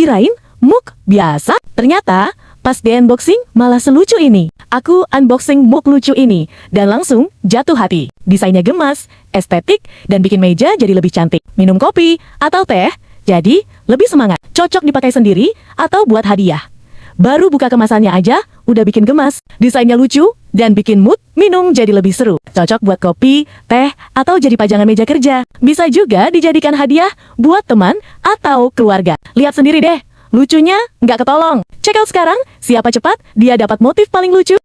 Kirain mug biasa, ternyata pas di unboxing malah selucu ini. Aku unboxing mug lucu ini dan langsung jatuh hati. Desainnya gemas, estetik, dan bikin meja jadi lebih cantik. Minum kopi atau teh jadi lebih semangat. Cocok dipakai sendiri atau buat hadiah. Baru buka kemasannya aja udah bikin gemas. Desainnya lucu dan bikin mood minum jadi lebih seru. Cocok buat kopi, teh, atau jadi pajangan meja kerja. Bisa juga dijadikan hadiah buat teman atau keluarga. Lihat sendiri deh, lucunya nggak ketolong. Check out sekarang, siapa cepat dia dapat motif paling lucu.